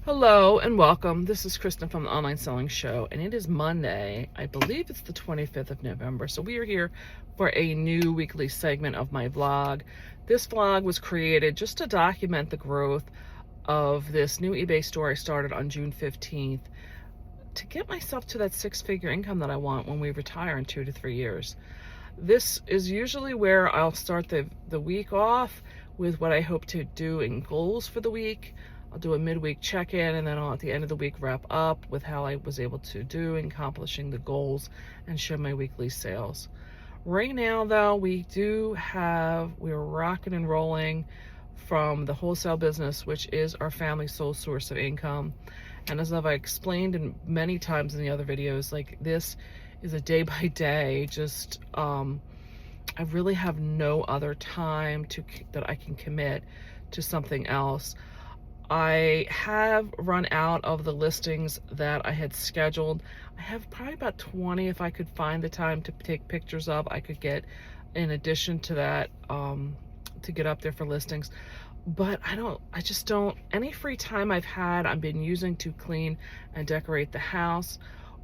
Hello and welcome. This is Kristen from the Online Selling Show, and it is Monday. I believe it's the 25th of November. So we are here for a new weekly segment of my vlog. This vlog was created just to document the growth of this new eBay store I started on June 15th to get myself to that six-figure income that I want when we retire in 2 to 3 years. This is usually where I'll start the week off with what I hope to do in goals for the week. I'll do a midweek check-in, and then I'll, at the end of the week, wrap up with how I was able to do in accomplishing the goals and show my weekly sales. Right now, though, we're rocking and rolling from the wholesale business, which is our family's sole source of income. And as I've explained in many times in the other videos, like, this is a day-by-day, just, I really have no other time that I can commit to something else. I have run out of the listings that I had scheduled. I have probably about 20 if I could find the time to take pictures of. I could get in addition to that to get up there for listings. But any free time I've had, I've been using to clean and decorate the house,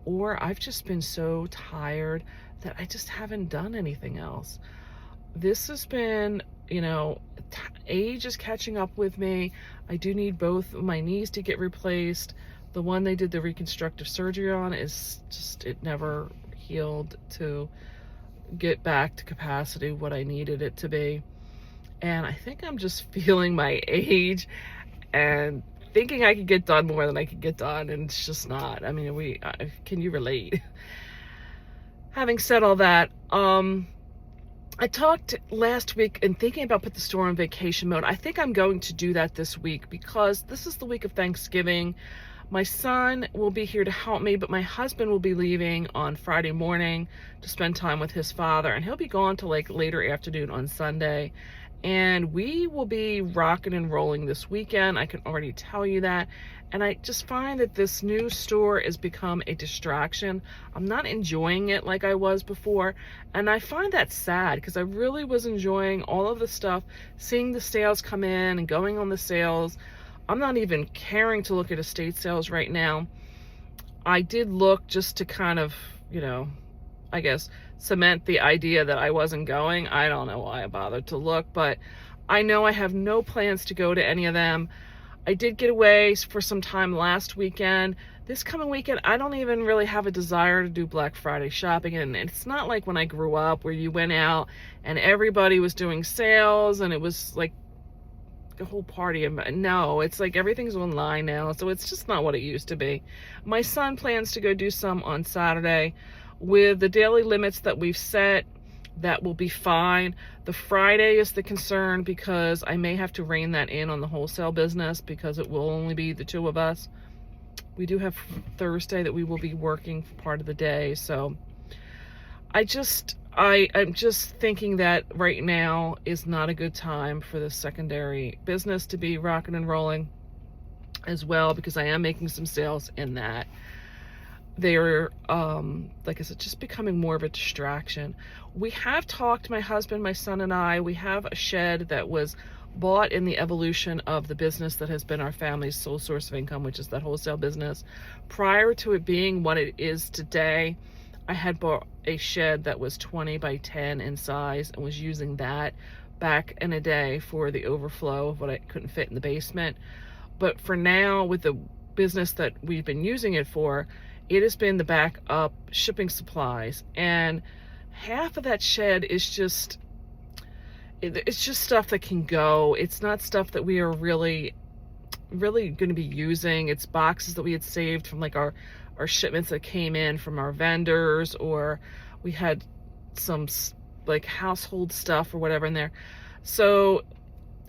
or I've just been so tired that I just haven't done anything else. This has been, age is catching up with me. I do need both of my knees to get replaced. The one they did the reconstructive surgery on is just, it never healed to get back to capacity what I needed it to be. And I think I'm just feeling my age and thinking I could get done more than I could get done, and it's just not. I mean, can you relate? Having said all that, I talked last week and thinking about put the store on vacation mode. I think I'm going to do that this week because this is the week of Thanksgiving. My son will be here to help me, but my husband will be leaving on Friday morning to spend time with his father, and he'll be gone till like later afternoon on Sunday. And we will be rocking and rolling this weekend. I can already tell you that. And I just find that this new store has become a distraction. I'm not enjoying it like I was before. And I find that sad because I really was enjoying all of the stuff, seeing the sales come in and going on the sales. I'm not even caring to look at estate sales right now. I did look just to kind of, I guess, cement the idea that I wasn't going. I don't know why I bothered to look, but I know I have no plans to go to any of them. I did get away for some time last weekend. This coming weekend, I don't even really have a desire to do Black Friday shopping. And it's not like when I grew up where you went out and everybody was doing sales and it was like a whole party. No, it's like everything's online now, so it's just not what it used to be. My son plans to go do some on Saturday. With the daily limits that we've set, that will be fine. The Friday is the concern because I may have to rein that in on the wholesale business because it will only be the two of us. We do have Thursday that we will be working for part of the day. So I'm just thinking that right now is not a good time for the secondary business to be rocking and rolling as well, because I am making some sales in that. They're, like I said, just becoming more of a distraction. We have talked, my husband, my son, and I, we have a shed that was bought in the evolution of the business that has been our family's sole source of income, which is that wholesale business. Prior to it being what it is today, I had bought a shed that was 20 by 10 in size and was using that back in a day for the overflow of what I couldn't fit in the basement. But for now, with the business that we've been using it for, it has been the backup shipping supplies, and half of that shed is just, it's just stuff that can go. It's not stuff that we are really going to be using. It's boxes that we had saved from like our shipments that came in from our vendors, or we had some like household stuff or whatever in there. So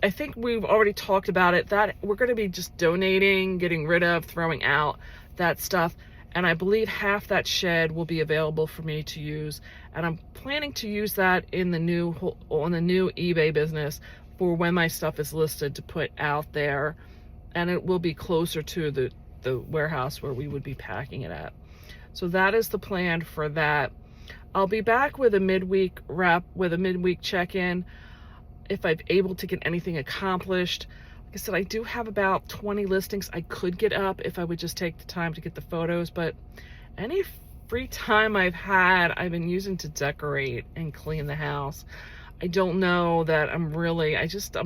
I think we've already talked about it, that we're going to be just donating, getting rid of, throwing out that stuff. And I believe half that shed will be available for me to use. And I'm planning to use that on the new eBay business for when my stuff is listed to put out there. And it will be closer to the warehouse where we would be packing it at. So that is the plan for that. I'll be back with a midweek wrap, with a midweek check-in if I'm able to get anything accomplished. Like I said, I do have about 20 listings I could get up if I would just take the time to get the photos, but any free time I've had, I've been using to decorate and clean the house. I don't know that I'm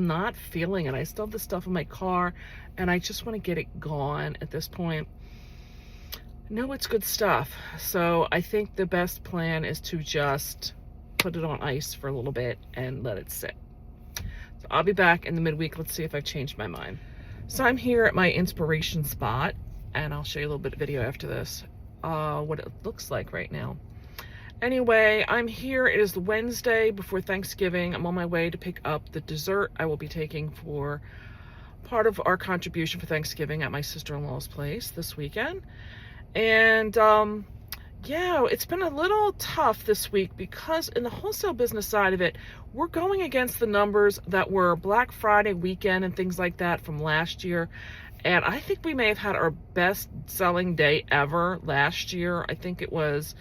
not feeling it. I still have the stuff in my car and I just want to get it gone at this point. No, it's good stuff. So I think the best plan is to just put it on ice for a little bit and let it sit. So I'll be back in the midweek. Let's see if I've changed my mind. So I'm here at my inspiration spot and I'll show you a little bit of video after this, what it looks like right now. Anyway, I'm here. It is the Wednesday before Thanksgiving. I'm on my way to pick up the dessert I will be taking for part of our contribution for Thanksgiving at my sister-in-law's place this weekend. And yeah, it's been a little tough this week because in the wholesale business side of it, we're going against the numbers that were Black Friday weekend and things like that from last year. And I think we may have had our best selling day ever last year. I think it was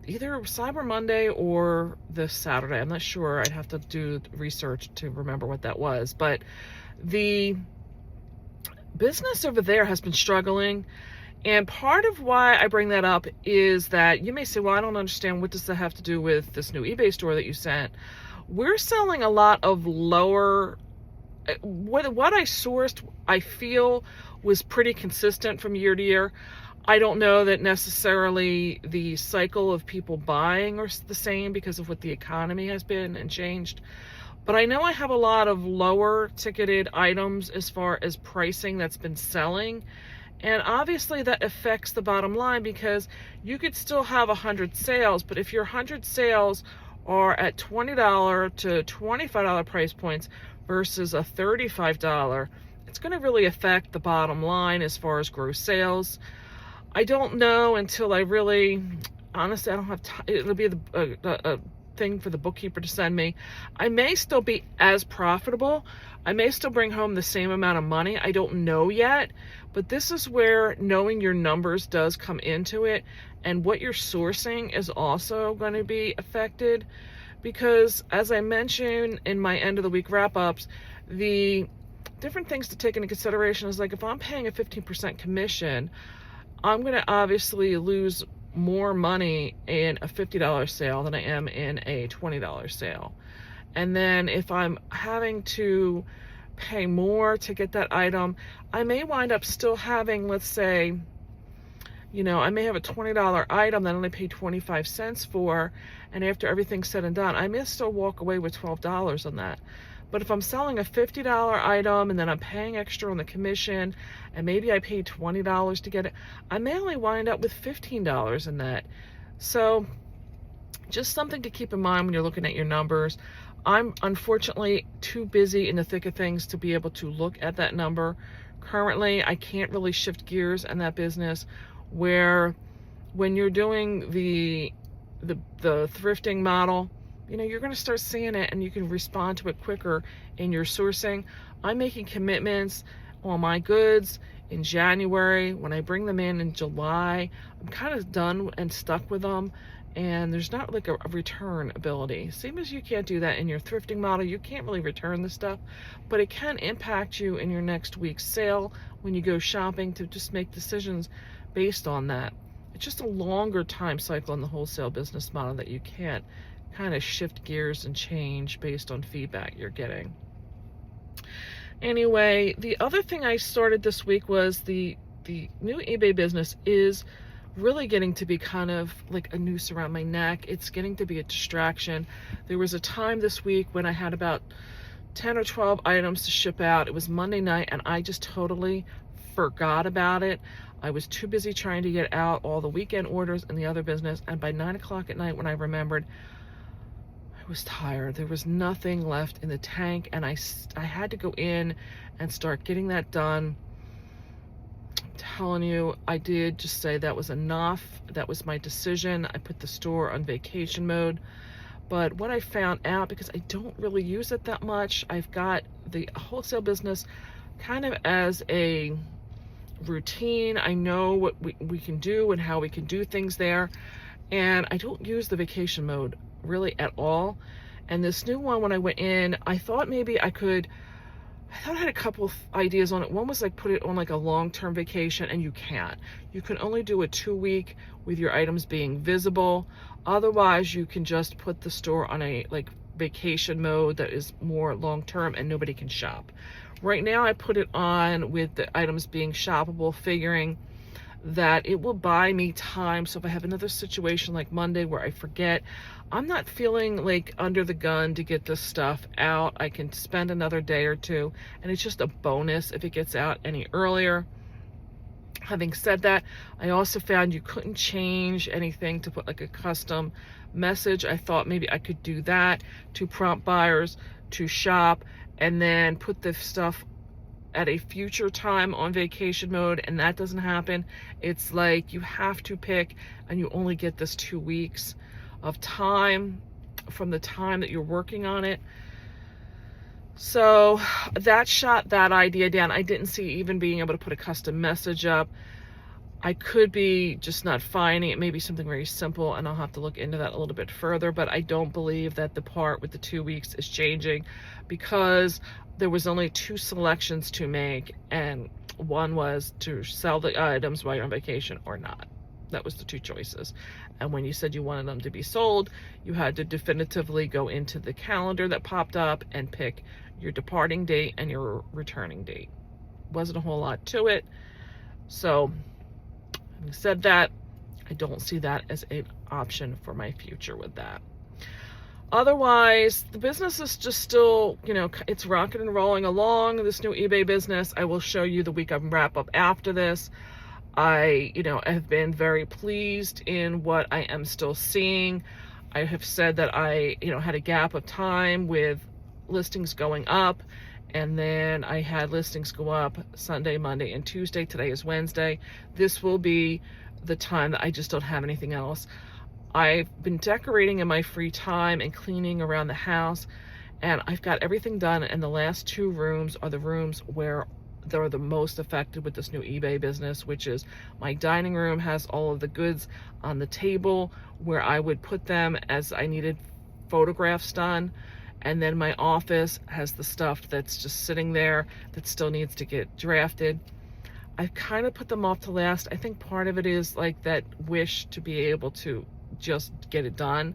either Cyber Monday or this Saturday. I'm not sure. I'd have to do research to remember what that was. But the business over there has been struggling. And part of why I bring that up is that you may say, well, I don't understand. What does that have to do with this new eBay store that you sent? We're selling a lot of lower, what I sourced, I feel was pretty consistent from year to year. I don't know that necessarily the cycle of people buying are the same because of what the economy has been and changed. But I know I have a lot of lower ticketed items as far as pricing that's been selling. And obviously that affects the bottom line because you could still have 100 sales, but if your 100 sales are at $20 to $25 price points versus a $35, it's going to really affect the bottom line as far as gross sales. I don't know until I really, honestly, I don't have time. It'll be a thing for the bookkeeper to send me. I may still be as profitable. I may still bring home the same amount of money. I don't know yet, but this is where knowing your numbers does come into it, and what you're sourcing is also going to be affected because, as I mentioned in my end of the week wrap-ups, the different things to take into consideration is like if I'm paying a 15% commission, I'm going to obviously lose more money in a $50 sale than I am in a $20 sale. And then if I'm having to pay more to get that item, I may wind up still having, let's say, you know, I may have a $20 item that I only paid 25 cents for, and after everything's said and done, I may still walk away with $12 on that. But if I'm selling a $50 item and then I'm paying extra on the commission and maybe I paid $20 to get it, I may only wind up with $15 in that. So just something to keep in mind when you're looking at your numbers. I'm unfortunately too busy in the thick of things to be able to look at that number. Currently, I can't really shift gears in that business where when you're doing the thrifting model, you know, you're going to start seeing it and you can respond to it quicker in your sourcing. I'm making commitments on my goods in January. When I bring them in July, I'm kind of done and stuck with them. And there's not like a return ability. Same as you can't do that in your thrifting model. You can't really return the stuff, but it can impact you in your next week's sale when you go shopping to just make decisions based on that. It's just a longer time cycle in the wholesale business model that you can't kind of shift gears and change based on feedback you're getting. Anyway, the other thing I started this week was the new eBay business is really getting to be kind of like a noose around my neck. It's getting to be a distraction. There was a time this week when I had about 10 or 12 items to ship out. It was Monday night and I just totally forgot about it. I was too busy trying to get out all the weekend orders and the other business, and by 9 o'clock at night when I remembered, I was tired. There was nothing left in the tank, and I had to go in and start getting that done. I'm telling you, I did just say that was enough. That was my decision. I put the store on vacation mode. But what I found out, because I don't really use it that much, I've got the wholesale business kind of as a routine. I know what we can do and how we can do things there. And I don't use the vacation mode really at all. And this new one, when I went in, I thought maybe I could I thought I had a couple of ideas on it. One was like put it on like a long-term vacation, and you can't. You can only do a 2-week with your items being visible. Otherwise, you can just put the store on a like vacation mode that is more long-term and nobody can shop. Right now, I put it on with the items being shoppable, figuring that it will buy me time. So if I have another situation like Monday where I forget, I'm not feeling like under the gun to get this stuff out. I can spend another day or two, and it's just a bonus if it gets out any earlier. Having said that, I also found you couldn't change anything to put like a custom message. I thought maybe I could do that to prompt buyers to shop, and then put the stuff at a future time on vacation mode, and that doesn't happen. It's like you have to pick, and you only get this 2 weeks of time from the time that you're working on it. So that shot that idea down. I didn't see even being able to put a custom message up. I could be just not finding it. Maybe something very simple, and I'll have to look into that a little bit further, but I don't believe that the part with the 2 weeks is changing, because there was only 2 selections to make, and one was to sell the items while you're on vacation or not. That was the 2 choices. And when you said you wanted them to be sold, you had to definitively go into the calendar that popped up and pick your departing date and your returning date. Wasn't a whole lot to it. So having said that, I don't see that as an option for my future with that. Otherwise, the business is just still, you know, it's rocking and rolling along. This new eBay business, I will show you the week of wrap up after this. I, you know, have been very pleased in what I am still seeing. I have said that I, you know, had a gap of time with listings going up, and then I had listings go up Sunday, Monday, and Tuesday. Today is Wednesday. This will be the time that I just don't have anything else. I've been decorating in my free time and cleaning around the house, and I've got everything done, and the last 2 rooms are the rooms where they're the most affected with this new eBay business, which is my dining room has all of the goods on the table where I would put them as I needed photographs done. And then my office has the stuff that's just sitting there that still needs to get drafted. I've kind of put them off to last. I think part of it is like that wish to be able to just get it done,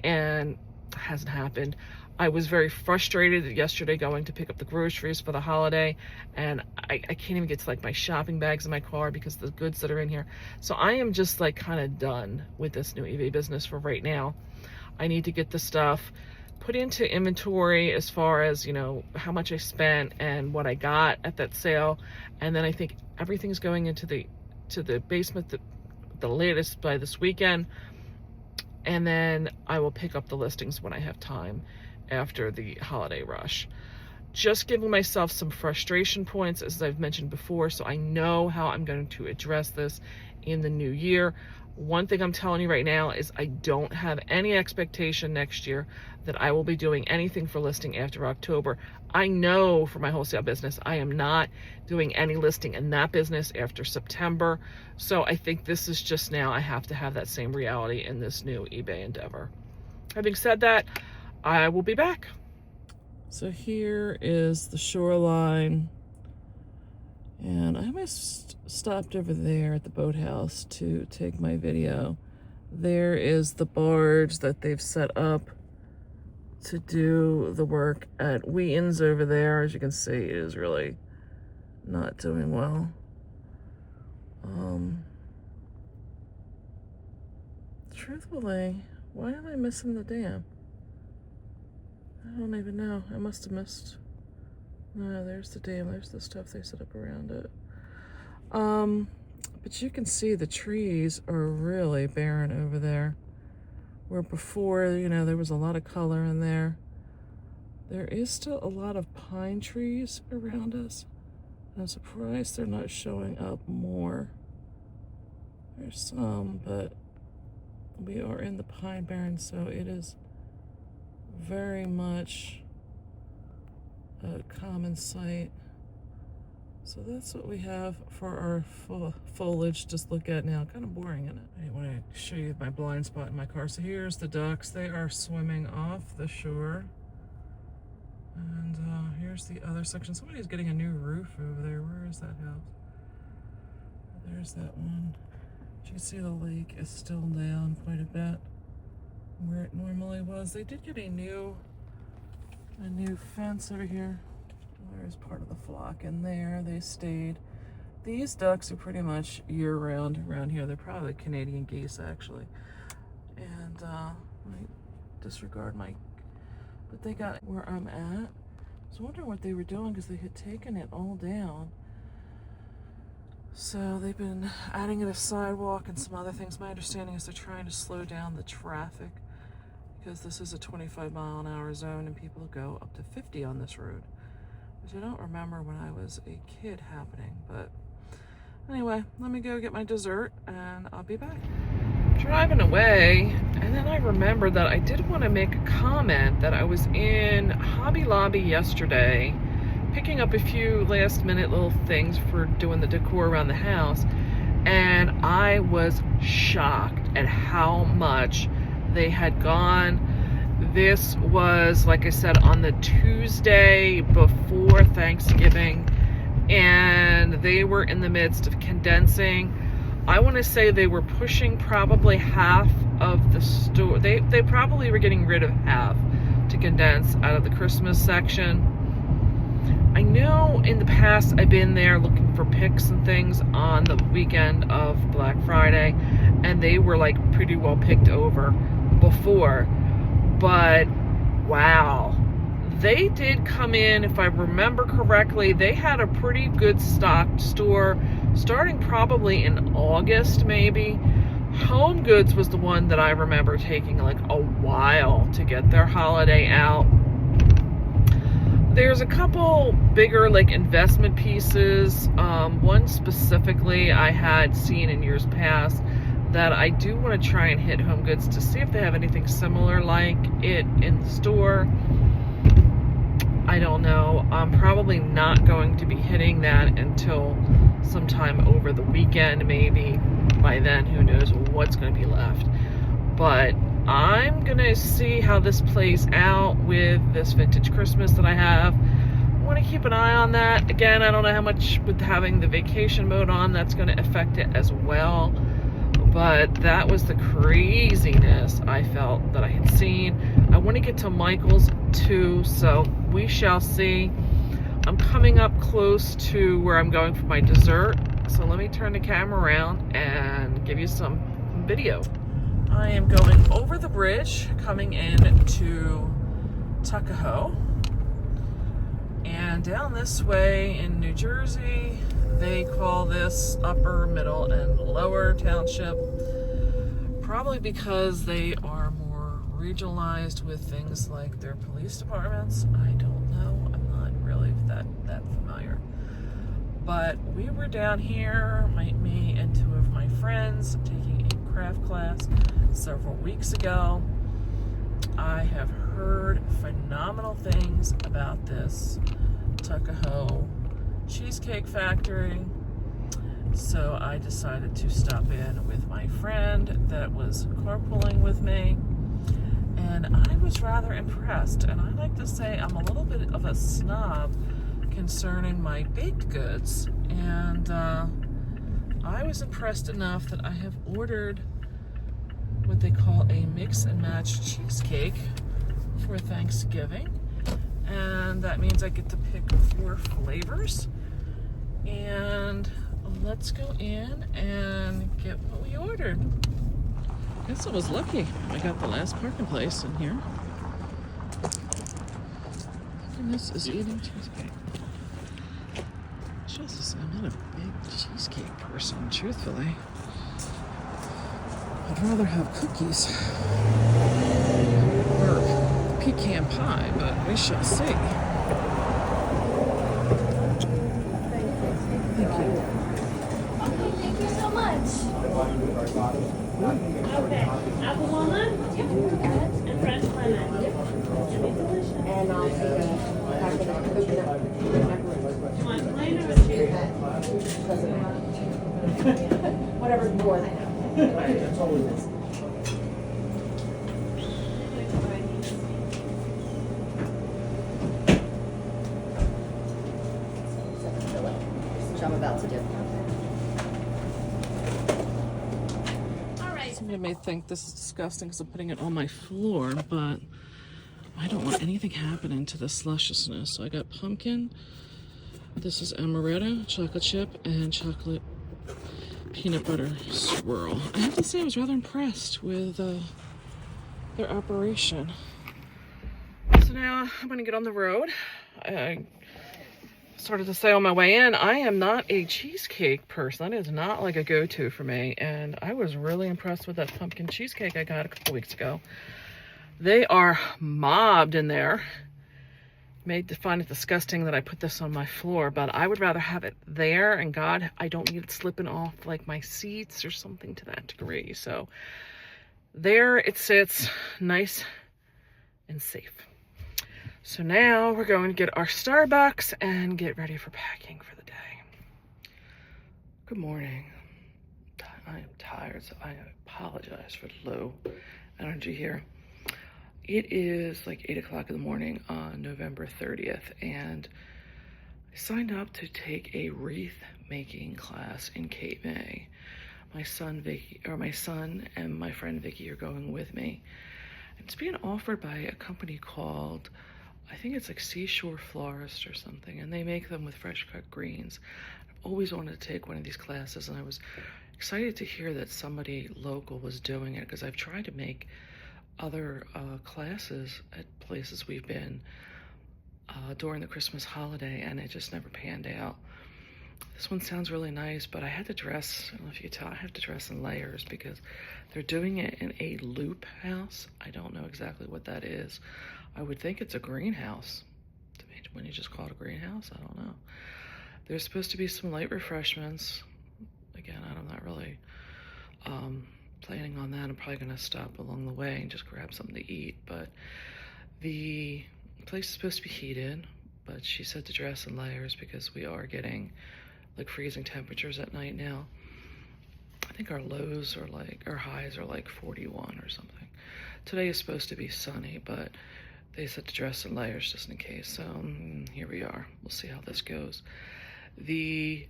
and it hasn't happened. I was very frustrated yesterday going to pick up the groceries for the holiday, and I can't even get to like my shopping bags in my car because of the goods that are in here. So I am just like kind of done with this new eBay business for right now. I need to get the stuff put into inventory as far as, you know, how much I spent and what I got at that sale. And then I think everything's going into the basement the latest by this weekend. And then I will pick up the listings when I have time after the holiday rush. Just giving myself some frustration points, as I've mentioned before, so I know how I'm going to address this in the new year. One thing I'm telling you right now is I don't have any expectation next year that I will be doing anything for listing after October. I know for my wholesale business, I am not doing any listing in that business after September. So I think this is just now I have to have that same reality in this new eBay endeavor. Having said that, I will be back. So here is the shoreline, and I almost stopped over there at the boathouse to take my video. There is the barge that they've set up to do the work at Wheaton's over there. As you can see, it is really not doing well. Truthfully, why am I missing the dam? I don't even know. I must have missed. No, there's the dam. There's the stuff they set up around it. But you can see the trees are really barren over there. Where before, you know, there was a lot of color in there. There is still a lot of pine trees around us. I'm surprised they're not showing up more. There's some, but we are in the pine barren, so it is very much a common sight. So that's what we have for our foliage to look at now. Kind of boring, isn't it? I want to show you my blind spot in my car. So here's the ducks. They are swimming off the shore. And here's the other section. Somebody's getting a new roof over there. Where is that house? There's that one. You can see the lake is still down quite a bit where it normally was. They did get a new fence over here. There's part of the flock in there. They stayed. These ducks are pretty much year-round around here. They're probably Canadian geese, actually. And I disregard my... But they got where I'm at. I was wondering what they were doing because they had taken it all down. So they've been adding in a sidewalk and some other things. My understanding is they're trying to slow down the traffic because this is a 25-mile-an-hour zone and people go up to 50 on this road, which I don't remember when I was a kid happening. But anyway, let me go get my dessert and I'll be back. Driving away, and then I remembered that I did want to make a comment that I was in Hobby Lobby yesterday picking up a few last-minute little things for doing the decor around the house, and I was shocked at how much they had gone. This was, like I said, on the Tuesday before Thanksgiving, and they were in the midst of condensing. I want to say they were pushing probably half of the store. They probably were getting rid of half to condense out of the Christmas section. I know in the past I've been there looking for picks and things on the weekend of Black Friday, and they were like pretty well picked over before. But wow, they did come in, if I remember correctly, they had a pretty good stocked store starting probably in August maybe. Home Goods was the one that I remember taking like a while to get their holiday out. There's a couple bigger like investment pieces. One specifically I had seen in years past that I do want to try and hit Home Goods to see if they have anything similar like it in the store. I don't know. I'm probably not going to be hitting that until sometime over the weekend maybe. By then, who knows what's going to be left. But I'm going to see how this plays out with this vintage Christmas that I have. I want to keep an eye on that. Again, I don't know how much with having the vacation mode on that's going to affect it as well. But that was the craziness I felt that I had seen. I want to get to Michael's too, so we shall see. I'm coming up close to where I'm going for my dessert. So let me turn the camera around and give you some video. I am going over the bridge, coming in to Tuckahoe. And down this way in New Jersey, they call this Upper, Middle, and Lower Township. Probably because they are more regionalized with things like their police departments. I don't know. I'm not really that familiar. But we were down here, me and two of my friends, taking a craft class several weeks ago. I have heard phenomenal things about this Tuckahoe Cheesecake Factory. So I decided to stop in with my friend that was carpooling with me. And I was rather impressed. And I like to say I'm a little bit of a snob concerning my baked goods, and I was impressed enough that I have ordered what they call a mix and match cheesecake for Thanksgiving, and that means I get to pick 4 flavors. And let's go in and get what we ordered. Guess I was lucky. I got the last parking place in here. And this is eating cheesecake. I'm not a big cheesecake person, truthfully. I'd rather have cookies or pecan pie, but we shall see. Thank you. Okay, thank you so much. Okay, apple walnut? Yep. And fresh lemon? Yep. Delicious. And I'll take a packet of coconut macaroni. Do you want plain or with cheese? Whatever's more than that. That's all it is. Somebody may think this is disgusting because I'm putting it on my floor, but I don't want anything happening to this lusciousness. So I got pumpkin. This is amaretto, chocolate chip, and chocolate peanut butter swirl. I have to say I was rather impressed with their operation. So now I'm gonna get on the road. I started to say on my way in, I am not a cheesecake person. That is not like a go-to for me. And I was really impressed with that pumpkin cheesecake I got a couple weeks ago. They are mobbed in there. Made to find it disgusting that I put this on my floor, but I would rather have it there, and God, I don't need it slipping off like my seats or something to that degree. So there it sits, nice and safe. So now we're going to get our Starbucks and get ready for packing for the day. Good morning. I am tired, so I apologize for the low energy here. It is like 8 o'clock in the morning on November 30th, and I signed up to take a wreath making class in Cape May. My son and my friend Vicky are going with me. It's being offered by a company called, I think it's like Seashore Florist or something, and they make them with fresh cut greens. I've always wanted to take one of these classes, and I was excited to hear that somebody local was doing it, because I've tried to make other classes at places we've been during the Christmas holiday, and it just never panned out. This one sounds really nice, but I had to dress, I don't know if you can tell, I have to dress in layers because they're doing it in a loop house. I don't know exactly what that is. I would think it's a greenhouse. When you just call it a greenhouse, I don't know. There's supposed to be some light refreshments. Again, I'm not really planning on that. I'm probably going to stop along the way and just grab something to eat. But the place is supposed to be heated, but she said to dress in layers because we are getting like freezing temperatures at night now. I think our lows are like, our highs are like 41 or something. Today is supposed to be sunny, but they said to dress in layers just in case. So here we are. We'll see how this goes. The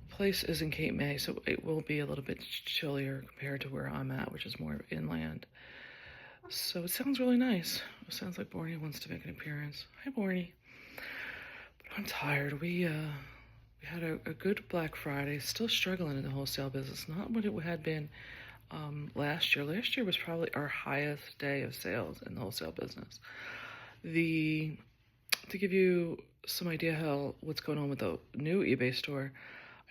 place is in Cape May, so it will be a little bit chillier compared to where I'm at, which is more inland. So it sounds really nice. It sounds like Borny wants to make an appearance. Hi, Borny. But I'm tired. We had a good Black Friday. Still struggling in the wholesale business. Not what it had been last year. Last year was probably our highest day of sales in the wholesale business. To give you some idea what's going on with the new eBay store,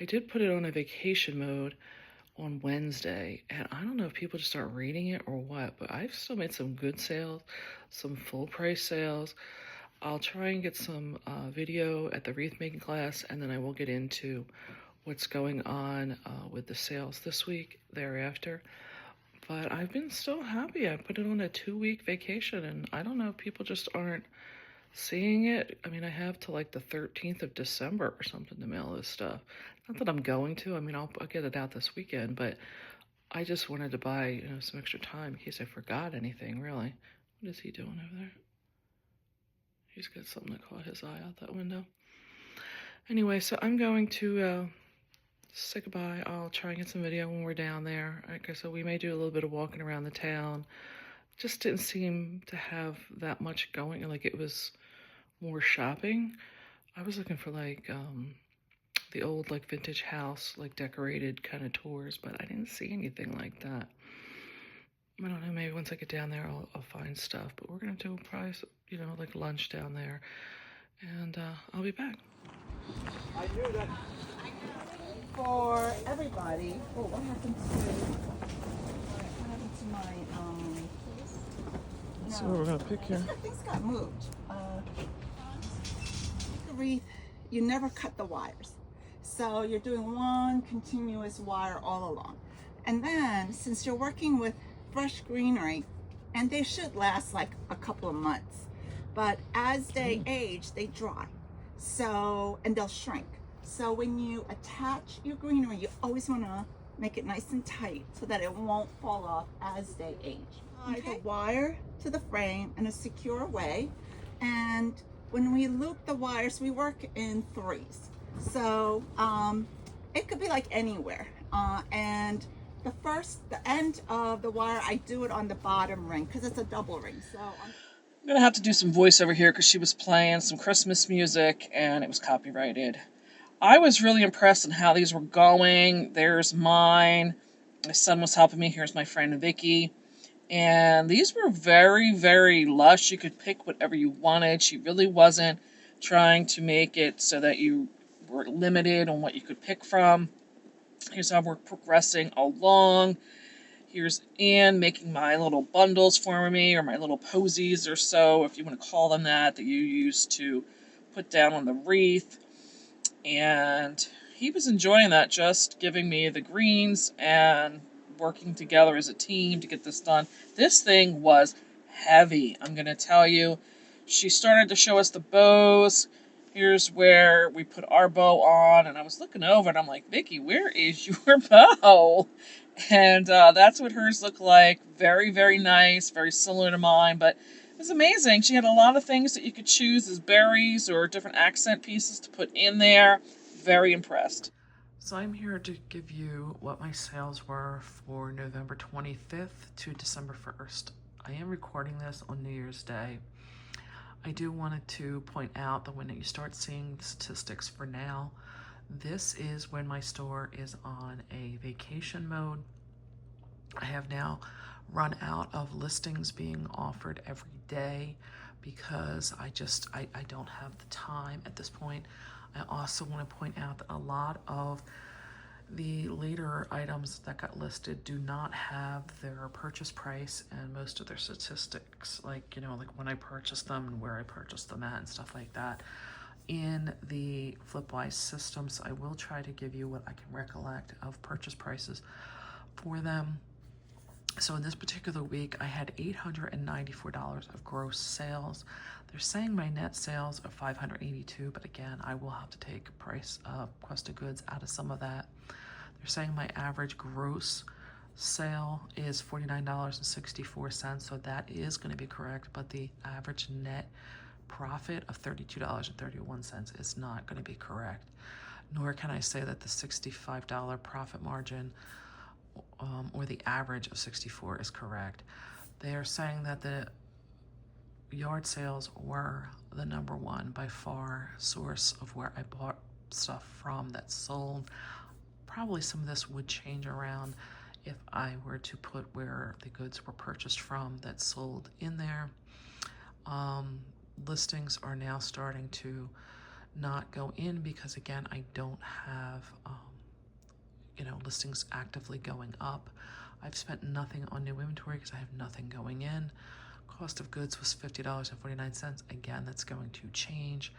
I did put it on a vacation mode on Wednesday, and I don't know if people just aren't reading it or what, but I've still made some good sales, some full price sales. I'll try and get some video at the wreath making class, and then I will get into what's going on with the sales this week thereafter. But I've been so happy. I put it on a 2-week vacation, and I don't know if people just aren't seeing it. I mean, I have to like the 13th of December or something to mail this stuff. Not that I'm going to. I mean, I'll get it out this weekend, but I just wanted to buy, some extra time in case I forgot anything, really. What is he doing over there? He's got something that caught his eye out that window. Anyway, so I'm going to say goodbye. I'll try and get some video when we're down there. Like I said, we may do a little bit of walking around the town. Just didn't seem to have that much going. Like, it was more shopping. I was looking for like the old like vintage house, like decorated kind of tours, but I didn't see anything like that. I don't know, maybe once I get down there I'll find stuff, but we're gonna do probably like lunch down there, and I'll be back. I knew that. For everybody. Oh, what happened to my Let's see what we're gonna pick here. Things got moved. Wreath, you never cut the wires, so you're doing one continuous wire all along, and then since you're working with fresh greenery, and they should last like a couple of months, but as they age they dry, and they'll shrink. So when you attach your greenery, you always want to make it nice and tight so that it won't fall off as they age. Tie the wire to the frame in a secure way, and when we loop the wires, we work in 3s. So it could be like anywhere. And the end of the wire, I do it on the bottom ring because it's a double ring. So I'm gonna have to do some voiceover here because she was playing some Christmas music and it was copyrighted. I was really impressed in how these were going. There's mine. My son was helping me. Here's my friend Vicky. And these were very, very lush. You could pick whatever you wanted. She really wasn't trying to make it so that you were limited on what you could pick from. Here's how we're progressing along. Here's Anne making my little bundles for me, or my little posies or so, if you want to call them that you use to put down on the wreath. And he was enjoying that, just giving me the greens and working together as a team to get this done. This thing was heavy, I'm going to tell you. She started to show us the bows. Here's where we put our bow on, and I was looking over and I'm like, Vicky, where is your bow? And that's what hers looked like. Very, very nice, very similar to mine, but it was amazing. She had a lot of things that you could choose as berries or different accent pieces to put in there. Very impressed. So I'm here to give you what my sales were for November 25th to December 1st. I am recording this on New Year's Day. I do wanted to point out that when you start seeing statistics for now, this is when my store is on a vacation mode. I have now run out of listings being offered every day because I don't have the time at this point. I also want to point out that a lot of the later items that got listed do not have their purchase price and most of their statistics, like, you know, like when I purchased them and where I purchased them at and stuff like that, in the Flipwise system. So I will try to give you what I can recollect of purchase prices for them. So in this particular week, I had $894 of gross sales. They're saying my net sales are $582, but again, I will have to take price cost of goods out of some of that. They're saying my average gross sale is $49.64, so that is going to be correct, but the average net profit of $32.31 is not going to be correct. Nor can I say that the $65 profit margin or the average of 64 is correct. They are saying that the yard sales were the number one by far source of where I bought stuff from that sold. Probably some of this would change around if I were to put where the goods were purchased from that sold in there. Listings are now starting to not go in because, again, I don't have listings actively going up. I've spent nothing on new inventory because I have nothing going in. Cost of goods was $50.49. Again, that's going to change.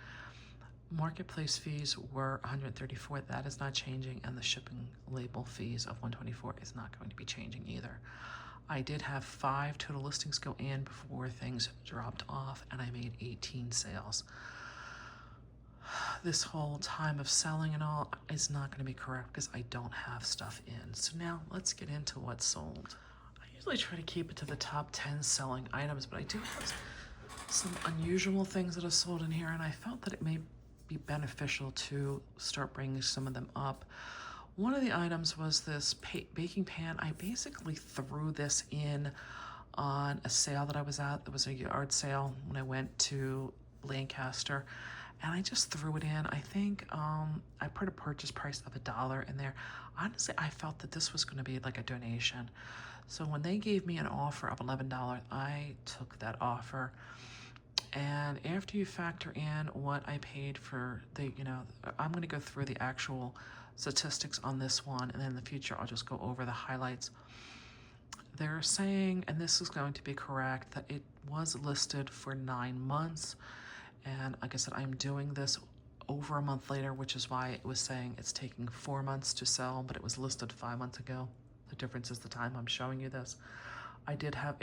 Marketplace fees were $134. That is not changing, and the shipping label fees of $124 is not going to be changing either. I did have 5 total listings go in before things dropped off, and I made 18 sales. This whole time of selling and all is not going to be correct because I don't have stuff in. So now let's get into what's sold. I usually try to keep it to the top 10 selling items, but I do have some unusual things that are sold in here, and I felt that it may be beneficial to start bringing some of them up. One of the items was this baking pan. I basically threw this in on a sale that I was at. There was a yard sale when I went to Lancaster, and I just threw it in. I think I put a purchase price of $1 in there. Honestly, I felt that this was going to be like a donation. So when they gave me an offer of $11, I took that offer. And after you factor in what I paid for the, I'm going to go through the actual statistics on this one, and then in the future I'll just go over the highlights. They're saying, and this is going to be correct, that it was listed for 9 months. And like I said, I'm doing this over a month later, which is why it was saying it's taking 4 months to sell, but it was listed 5 months ago. The difference is the time I'm showing you this. I did have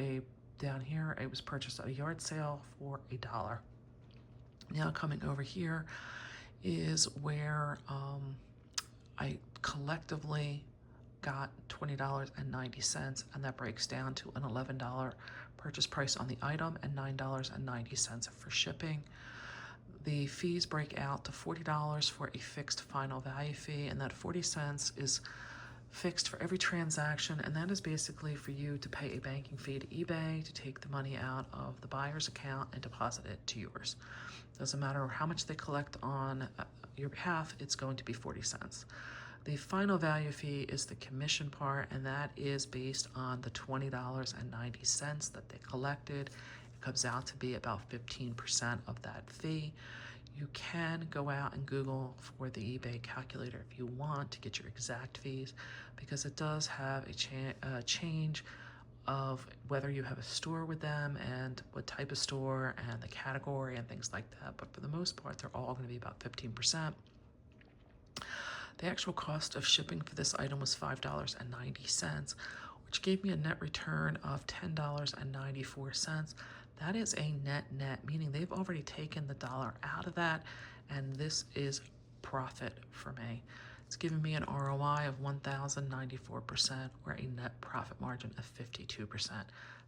down here, it was purchased at a yard sale for $1. Now coming over here is where I collectively got $20.90, and that breaks down to an $11 purchase price on the item and $9.90 for shipping. The fees break out to $40 for a fixed final value fee, and that 40 cents is fixed for every transaction, and that is basically for you to pay a banking fee to eBay to take the money out of the buyer's account and deposit it to yours. Doesn't matter how much they collect on your behalf, it's going to be 40 cents. The final value fee is the commission part, and that is based on the $20.90 that they collected. It comes out to be about 15% of that fee. You can go out and Google for the eBay calculator if you want to get your exact fees, because it does have a change of whether you have a store with them and what type of store and the category and things like that. But for the most part, they're all going to be about 15%. The actual cost of shipping for this item was $5.90, which gave me a net return of $10.94. That is a net, meaning they've already taken the dollar out of that, and this is profit for me. It's giving me an ROI of 1,094%, or a net profit margin of 52%.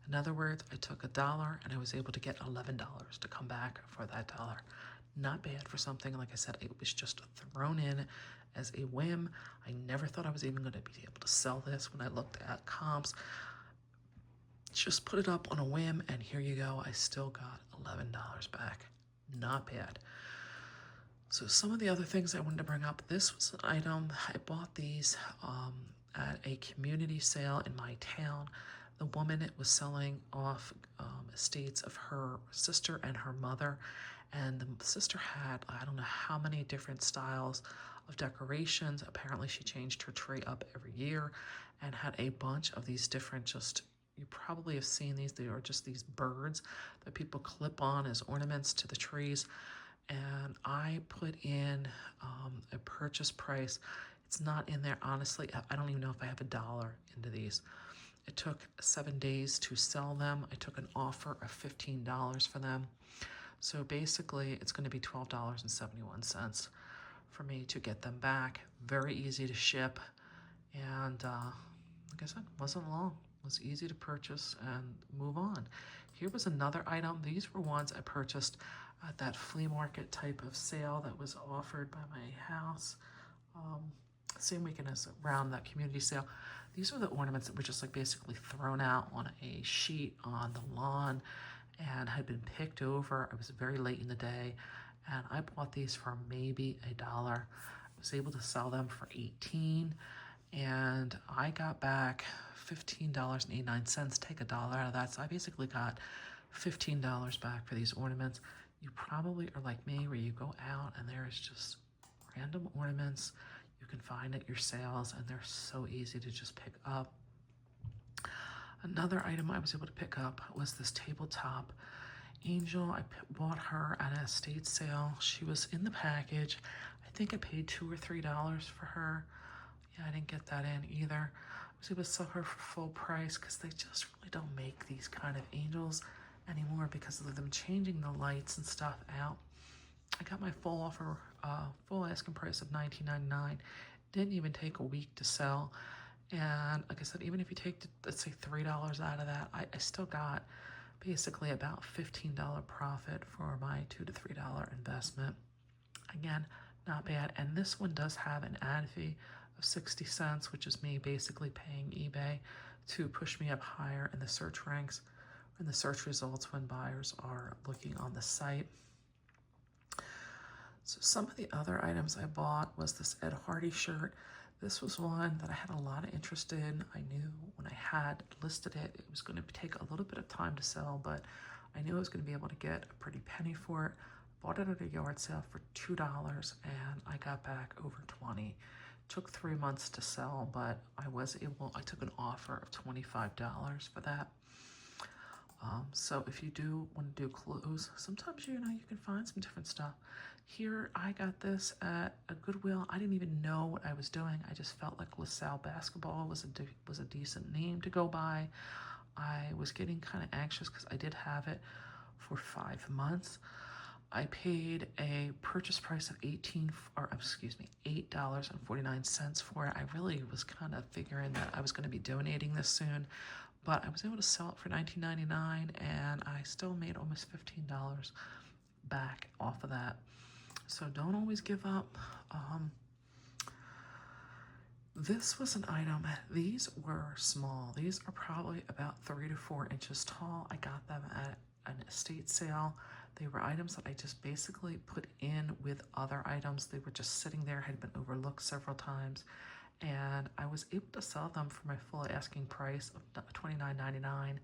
In other words, I took $1 and I was able to get $11 to come back for that dollar. Not bad for something, like I said, it was just thrown in as a whim. I never thought I was even going to be able to sell this when I looked at comps. Just put it up on a whim, and here you go. I still got $11 back. Not bad. So some of the other things I wanted to bring up, this was an item, I bought these at a community sale in my town. The woman was selling off estates of her sister and her mother, and the sister had, I don't know how many different styles of decorations. Apparently she changed her tree up every year and had a bunch of these different, just, you probably have seen these, they are just these birds that people clip on as ornaments to the trees. And I put in a purchase price. It's not in there, honestly. I don't even know if I have $1 into these. It took 7 days to sell them. I took an offer of $15 for them. So basically, it's going to be $12.71 for me to get them back. Very easy to ship. And like I said, wasn't long. It was easy to purchase and move on. Here was another item. These were ones I purchased at that flea market type of sale that was offered by my house. Same weekend as around that community sale. These were the ornaments that were just like basically thrown out on a sheet on the lawn and had been picked over. I was very late in the day, and I bought these for maybe $1. I was able to sell them for $18, and I got back $15.89. Take $1 out of that, so I basically got $15 back for these ornaments. You probably are like me, where you go out and there is just random ornaments you can find at your sales, and they're so easy to just pick up. Another item I was able to pick up was this tabletop angel. I bought her at an estate sale. She was in the package. I think I paid $2 or $3 for her. Yeah, I didn't get that in either. I was able to sell her for full price because they just really don't make these kind of angels anymore because of them changing the lights and stuff out. I got my full offer, full asking price of $19.99. Didn't even take a week to sell. And like I said, even if you take, let's say $3 out of that, I still got basically about $15 profit for my $2 to $3 investment. Again, not bad. And this one does have an ad fee of 60 cents, which is me basically paying eBay to push me up higher in the search ranks, in the search results when buyers are looking on the site. So some of the other items I bought was this Ed Hardy shirt. This was one that I had a lot of interest in. I knew when I had listed it, it was going to take a little bit of time to sell, but I knew I was going to be able to get a pretty penny for it. Bought it at a yard sale for $2, and I got back over 20. Took 3 months to sell, but I took an offer of $25 for that. So if you do want to do clothes, sometimes you can find some different stuff. Here I got this at a Goodwill. I didn't even know what I was doing. I just felt like LaSalle basketball was a decent name to go by. I was getting kind of anxious because I did have it for 5 months. I paid a purchase price of $8.49 for it. I really was kind of figuring that I was going to be donating this soon, but I was able to sell it for $19.99, and I still made almost $15 back off of that. So don't always give up. This was an item, these were small. These are probably about 3 to 4 inches tall. I got them at an estate sale. They were items that I just basically put in with other items. They were just sitting there, had been overlooked several times, and I was able to sell them for my full asking price of $29.99.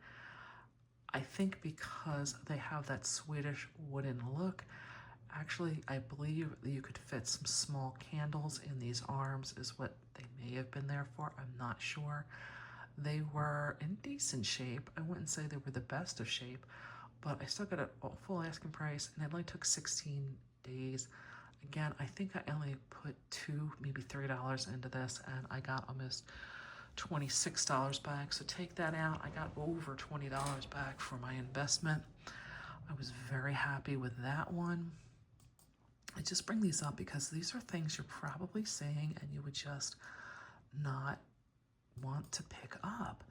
I think because they have that Swedish wooden look, actually, I believe that you could fit some small candles in these arms is what they may have been there for. I'm not sure. They were in decent shape. I wouldn't say they were the best of shape, but I still got a full asking price, and it only took 16 days. Again, I think I only put $2, maybe $3 into this, and I got almost $26 back. So take that out. I got over $20 back for my investment. I was very happy with that one. I just bring these up because these are things you're probably seeing and you would just not want to pick up.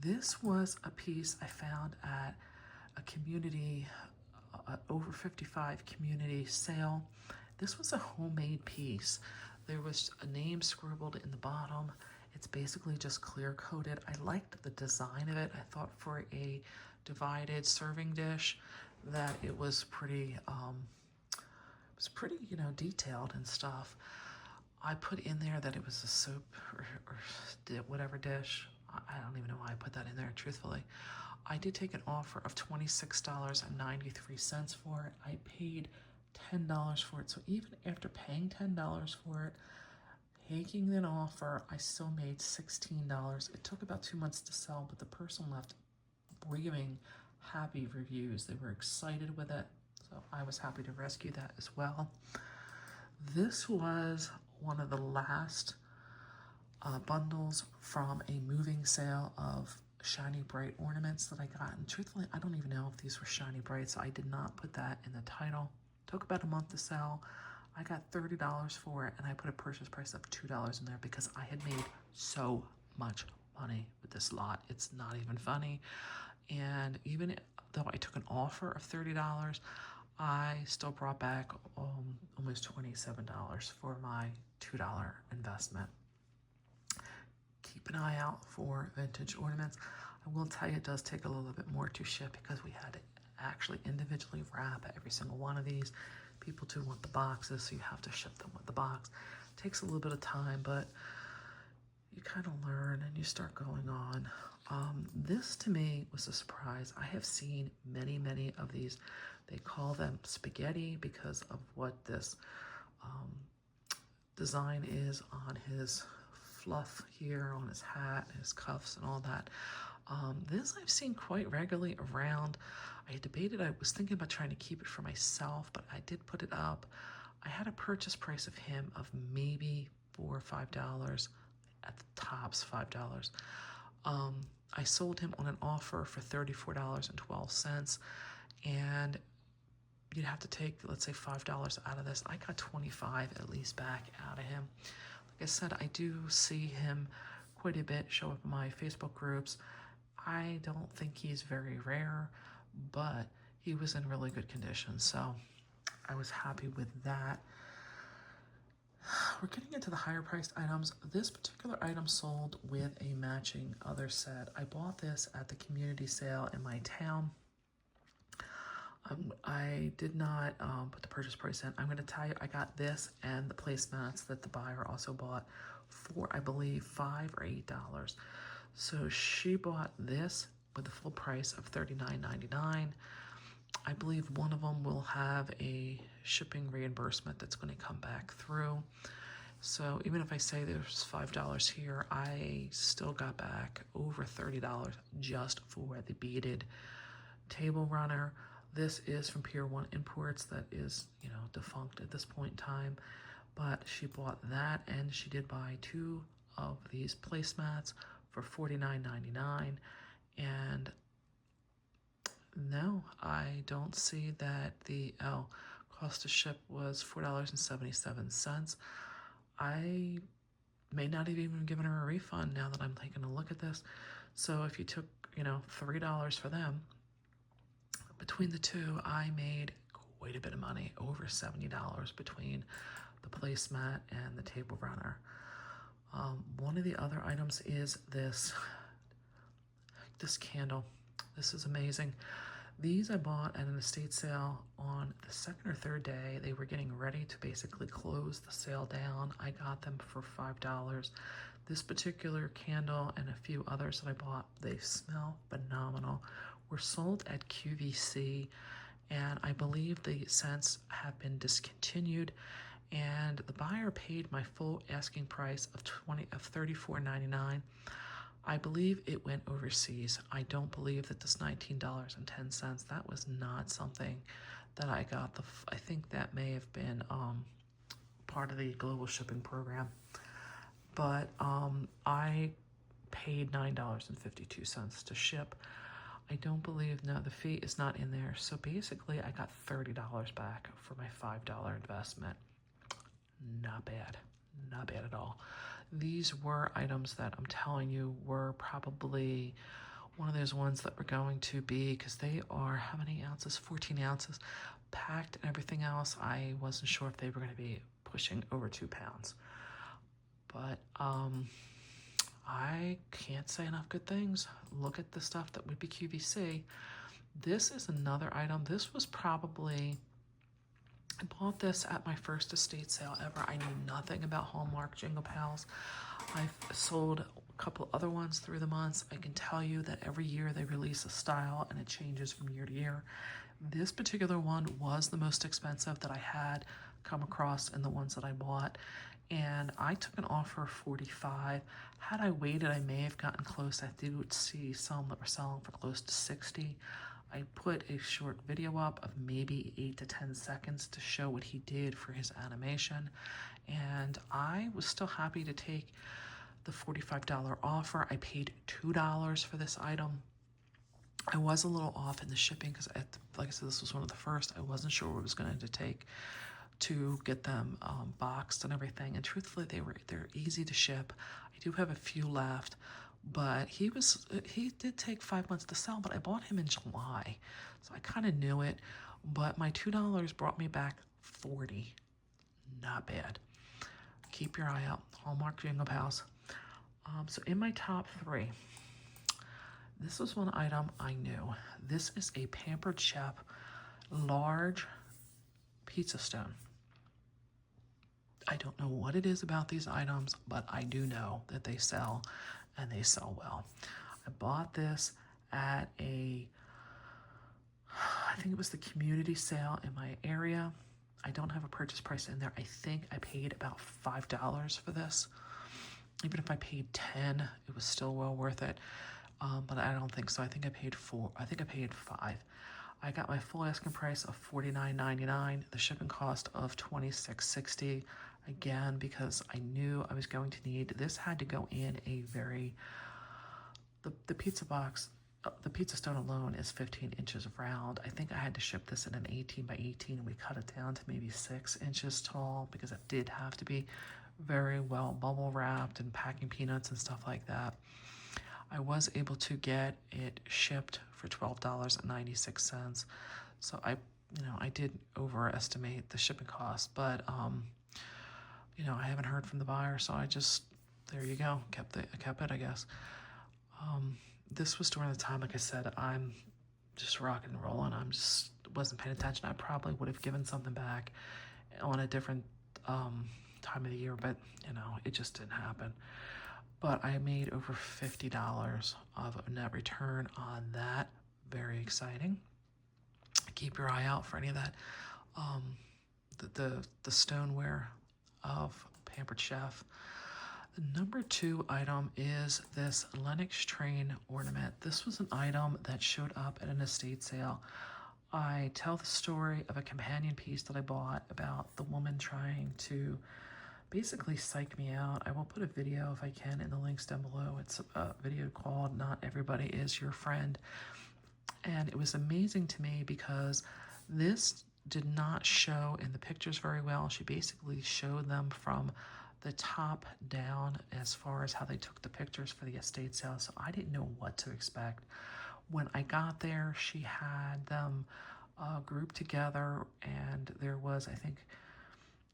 This was a piece I found at a community, over 55 community sale. This was a homemade piece. There was a name scribbled in the bottom. It's basically just clear coated. I liked the design of it. I thought for a divided serving dish that it was pretty, you know, detailed and stuff. I put in there that it was a soup or whatever dish. I don't even know why I put that in there, truthfully. I did take an offer of $26.93 for it. I paid $10 for it. So even after paying $10 for it, taking an offer, I still made $16. It took about 2 months to sell, but the person left raving happy reviews. They were excited with it. So I was happy to rescue that as well. This was one of the last bundles from a moving sale of shiny bright ornaments that I got. And truthfully, I don't even know if these were shiny bright, so I did not put that in the title. Took about a month to sell. I got $30 for it, and I put a purchase price of $2 in there because I had made so much money with this lot. It's not even funny. And even though I took an offer of $30, I still brought back almost $27 for my $2 investment. Keep an eye out for vintage ornaments. I will tell you it does take a little bit more to ship because we had to actually individually wrap every single one of these. People do want the boxes, so you have to ship them with the box. It takes a little bit of time, but you kind of learn and you start going on. This to me was a surprise. I have seen many, many of these. They call them spaghetti because of what this design is on his fluff here, on his hat, his cuffs and all that. This I've seen quite regularly around. I debated, I was thinking about trying to keep it for myself, but I did put it up. I had a purchase price of him of maybe $4 or $5, at the tops $5. I sold him on an offer for $34.12, and you'd have to take, let's say, $5 out of this. I got 25 at least back out of him. Like I said, I do see him quite a bit show up in my Facebook groups. I don't think he's very rare, but he was in really good condition, so I was happy with that. We're getting into the higher priced items. This particular item sold with a matching other set. I bought this at the community sale in my town. I did not put the purchase price in. I'm going to tell you, I got this and the placemats that the buyer also bought for, I believe, $5 or $8. So she bought this with the full price of $39.99. I believe one of them will have a shipping reimbursement that's going to come back through. So even if I say there's $5 here, I still got back over $30 just for the beaded table runner. This is from Pier 1 Imports that is, you know, defunct at this point in time. But she bought that, and she did buy 2 of these placemats for $49.99. And no, I don't see that the cost to ship was $4.77. I may not have even given her a refund now that I'm taking a look at this. So if you took, you know, $3 for them, between the two, I made quite a bit of money, over $70 between the placemat and the table runner. One of the other items is this candle. This is amazing. These I bought at an estate sale on the second or third day. They were getting ready to basically close the sale down. I got them for $5. This particular candle and a few others that I bought, they smell phenomenal, were sold at QVC, and I believe the scents have been discontinued, and the buyer paid my full asking price of $34.99. I believe it went overseas. I don't believe that this $19.10, that was not something that I got. I think that may have been part of the global shipping program. But I paid $9.52 to ship. I don't believe, no, the fee is not in there. So basically I got $30 back for my $5 investment. Not bad, not bad at all. These were items that I'm telling you were probably one of those ones that were going to be, because they are, how many ounces? 14 ounces packed and everything else. I wasn't sure if they were going to be pushing over 2 pounds. But I can't say enough good things. Look at the stuff that would be QVC. This is another item. This was probably, I bought this at my first estate sale ever. I knew nothing about Hallmark Jingle Pals. I've sold a couple other ones through the months. I can tell you that every year they release a style and it changes from year to year. This particular one was the most expensive that I had come across in the ones that I bought. And I took an offer of $45. Had I waited, I may have gotten close. I did see some that were selling for close to $60. I put a short video up of maybe 8 to 10 seconds to show what he did for his animation. And I was still happy to take the $45 offer. I paid $2 for this item. I was a little off in the shipping because, like I said, this was one of the first. I wasn't sure what it was going to take to get them boxed and everything. And truthfully, they're easy to ship. I do have a few left, but he did take 5 months to sell, but I bought him in July, so I kind of knew it. But my $2 brought me back $40. Not bad. Keep your eye out. Hallmark Jingle Pals. So in my top 3, this was one item I knew. This is a Pampered Chef large pizza stone. I don't know what it is about these items, but I do know that they sell, and they sell well. I bought this at I think it was the community sale in my area. I don't have a purchase price in there. I think I paid about $5 for this. Even if I paid $10, it was still well worth it. But I don't think so. I think I paid $5. I got my full asking price of $49.99, the shipping cost of $26.60. Again, because I knew I was going to need, this had to go in a the pizza box, the pizza stone alone is 15 inches round. I think I had to ship this in an 18 by 18, and we cut it down to maybe 6 inches tall because it did have to be very well bubble wrapped and packing peanuts and stuff like that. I was able to get it shipped for $12.96. So I did overestimate the shipping cost, but I haven't heard from the buyer, so I just, there you go, kept it, I guess. This was during the time, like I said, I'm just rocking and rolling. Wasn't paying attention. I probably would have given something back on a different time of the year, but it just didn't happen. But I made over $50 of a net return on that. Very exciting. Keep your eye out for any of that. The stoneware of Pampered Chef. The number 2 item is this Lenox train ornament. This was an item that showed up at an estate sale. I tell the story of a companion piece that I bought about the woman trying to basically psych me out. I will put a video if I can in the links down below. It's a video called Not Everybody Is Your Friend. And it was amazing to me because this did not show in the pictures very well. She basically showed them from the top down as far as how they took the pictures for the estate sale. So I didn't know what to expect. When I got there, she had them grouped together, and there was, I think,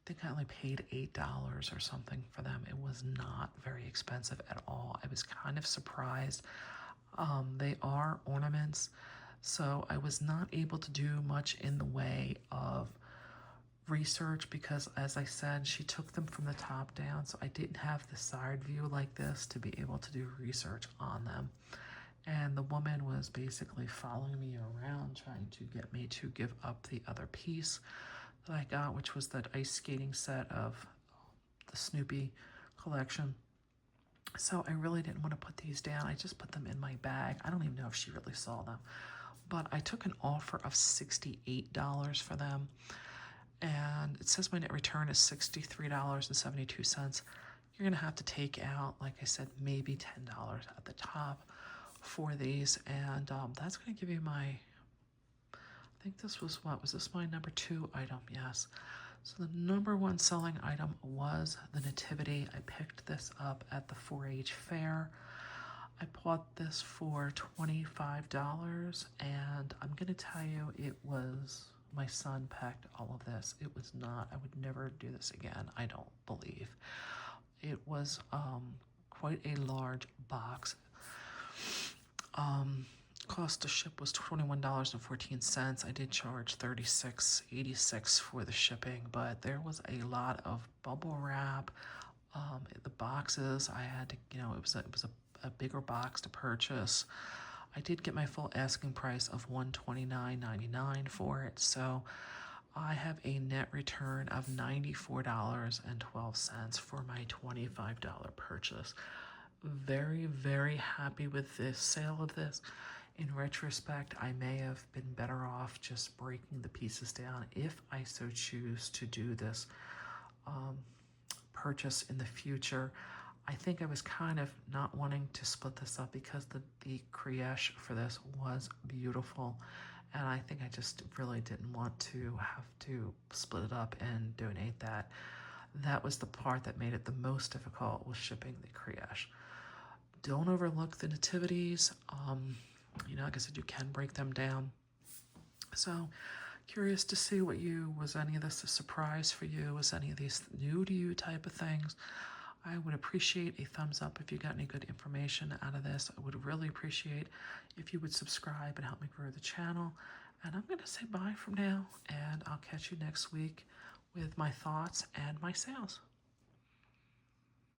think I only paid $8 or something for them. It was not very expensive at all. I was kind of surprised. They are ornaments, so I was not able to do much in the way of research because, as I said, she took them from the top down, so I didn't have the side view like this to be able to do research on them. And the woman was basically following me around trying to get me to give up the other piece that I got, which was that ice skating set of the Snoopy collection. So I really didn't want to put these down. I just put them in my bag. I don't even know if she really saw them. But I took an offer of $68 for them. And it says my net return is $63.72. You're going to have to take out, like I said, maybe $10 at the top for these. And that's going to give you my, I think this was what? Was this my number 2 item? Yes. So the number 1 selling item was the Nativity. I picked this up at the 4-H fair. I bought this for $25, and I'm going to tell you, it was, my son packed all of this. It was not, I would never do this again, I don't believe. It was quite a large box. Cost to ship was $21.14. I did charge $36.86 for the shipping, but there was a lot of bubble wrap. The boxes, I had to, it was a bigger box to purchase. I did get my full asking price of $129.99 for it, so I have a net return of $94.12 for my $25 purchase. Very, very happy with this sale of this. In retrospect, I may have been better off just breaking the pieces down if I so choose to do this purchase in the future. I think I was kind of not wanting to split this up because the creche for this was beautiful, and I think I just really didn't want to have to split it up and donate that. That was the part that made it the most difficult, was shipping the creche. Don't overlook the nativities. Like I said, you can break them down. So curious to see was any of this a surprise for you? Was any of these new to you type of things? I would appreciate a thumbs up if you got any good information out of this. I would really appreciate if you would subscribe and help me grow the channel. And I'm going to say bye from now, and I'll catch you next week with my thoughts and my sales.